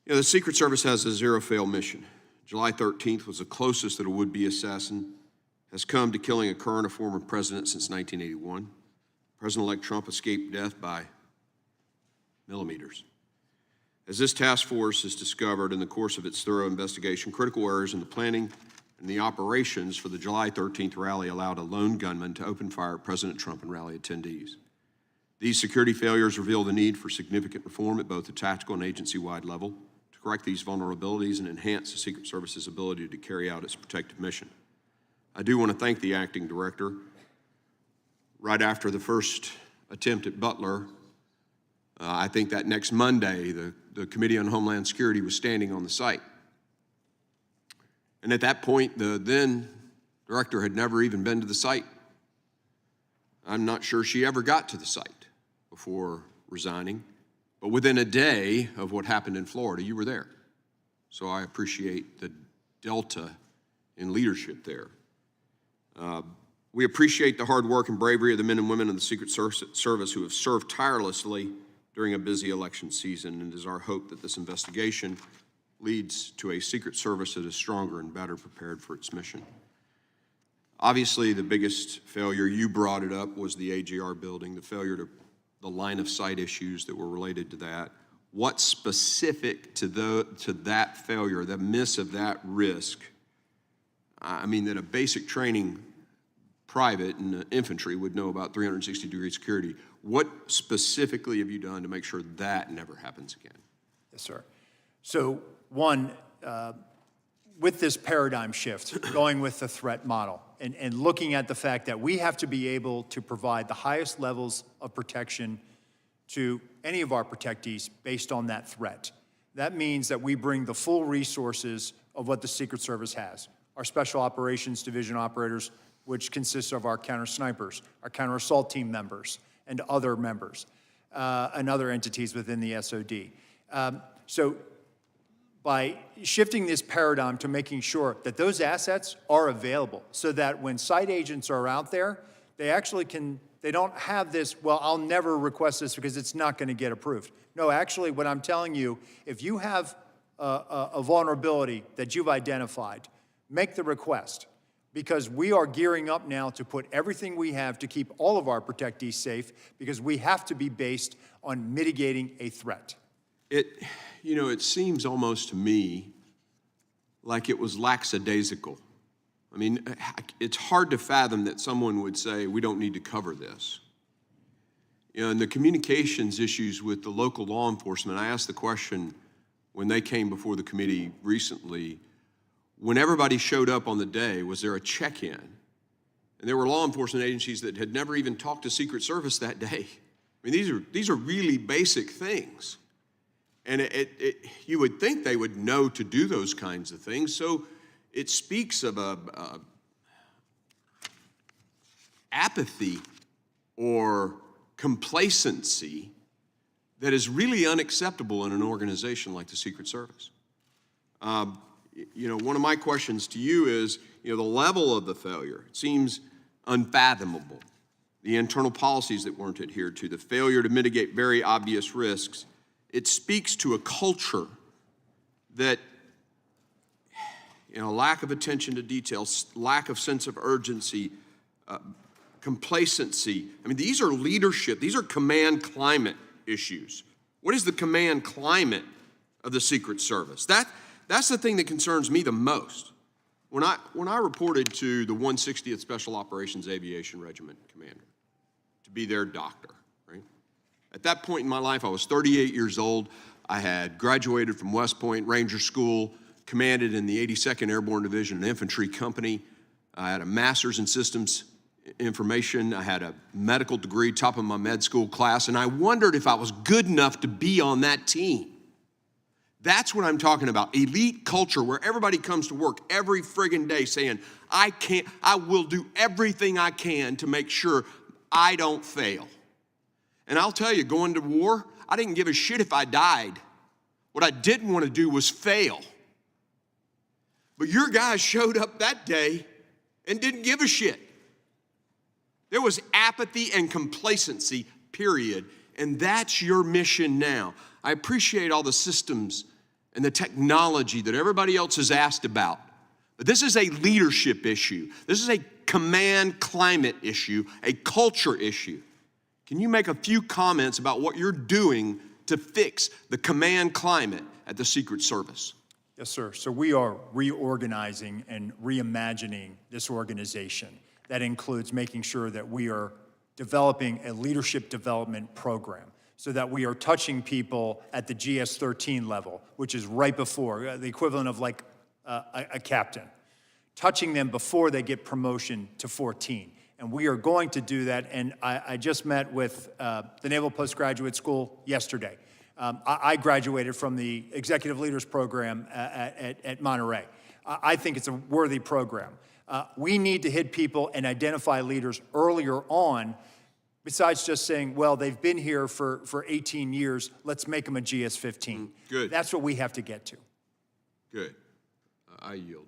The Secret Service has a zero-fail mission. July 13th was the closest that a would-be assassin has come to killing a current or former president since 1981. President-elect Trump escaped death by millimeters. As this task force has discovered in the course of its thorough investigation, critical errors in the planning and the operations for the July 13th rally allowed a lone gunman to open fire at President Trump and rally attendees. These security failures reveal the need for significant reform at both the tactical and agency-wide level to correct these vulnerabilities and enhance the Secret Service's ability to carry out its protective mission. I do want to thank the acting director. Right after the first attempt at Butler, I think that next Monday, the Committee on Homeland Security was standing on the site. And at that point, the then director had never even been to the site. I'm not sure she ever got to the site before resigning. But within a day of what happened in Florida, you were there. So I appreciate the delta in leadership there. We appreciate the hard work and bravery of the men and women of the Secret Service who have served tirelessly during a busy election season, and it is our hope that this investigation leads to a Secret Service that is stronger and better prepared for its mission. Obviously, the biggest failure, you brought it up, was the AGR building, the failure to the line of sight issues that were related to that. What's specific to that failure, the miss of that risk? I mean, that a basic training private in the infantry would know about 360-degree security. What specifically have you done to make sure that never happens again? Yes, sir. So one, with this paradigm shift, going with the threat model and looking at the fact that we have to be able to provide the highest levels of protection to any of our protectees based on that threat. That means that we bring the full resources of what the Secret Service has. Our Special Operations Division operators, which consists of our counter snipers, our counter assault team members, and other members, and other entities within the SOD. So by shifting this paradigm to making sure that those assets are available so that when site agents are out there, they actually they don't have this, well, I'll never request this because it's not going to get approved. No, actually, what I'm telling you, if you have a vulnerability that you've identified, make the request, because we are gearing up now to put everything we have to keep all of our protectees safe, because we have to be based on mitigating a threat. It seems almost to me like it was lackadaisical. I mean, it's hard to fathom that someone would say, we don't need to cover this. And the communications issues with the local law enforcement, I asked the question when they came before the committee recently, when everybody showed up on the day, was there a check-in? And there were law enforcement agencies that had never even talked to Secret Service that day. I mean, these are really basic things. And you would think they would know to do those kinds of things. So it speaks of apathy or complacency that is really unacceptable in an organization like the Secret Service. One of my questions to you is, the level of the failure. It seems unfathomable. The internal policies that weren't adhered to, the failure to mitigate very obvious risks. It speaks to a culture that, lack of attention to details, lack of sense of urgency, complacency. I mean, these are leadership, these are command climate issues. What is the command climate of the Secret Service? That's the thing that concerns me the most. When I reported to the 160th Special Operations Aviation Regiment commander to be their doctor, right? At that point in my life, I was 38 years old. I had graduated from West Point Ranger School, commanded in the 82nd Airborne Division, an infantry company. I had a master's in systems information. I had a medical degree, top of my med school class, and I wondered if I was good enough to be on that team. That's what I'm talking about. Elite culture where everybody comes to work every friggin' day saying, I will do everything I can to make sure I don't fail. And I'll tell you, going to war, I didn't give a shit if I died. What I didn't want to do was fail. But your guys showed up that day and didn't give a shit. There was apathy and complacency, period. And that's your mission now. I appreciate all the systems and the technology that everybody else has asked about. But this is a leadership issue. This is a command climate issue, a culture issue. Can you make a few comments about what you're doing to fix the command climate at the Secret Service? Yes, sir. So we are reorganizing and reimagining this organization. That includes making sure that we are developing a leadership development program so that we are touching people at the GS-13 level, which is right before, the equivalent of like a captain, touching them before they get promotion to 14. And we are going to do that. And I just met with the Naval Postgraduate School yesterday. I graduated from the Executive Leaders Program at Monterey. I think it's a worthy program. We need to hit people and identify leaders earlier on, besides just saying, well, they've been here for 18 years, let's make them a GS-15. Good. That's what we have to get to. Good. I yield.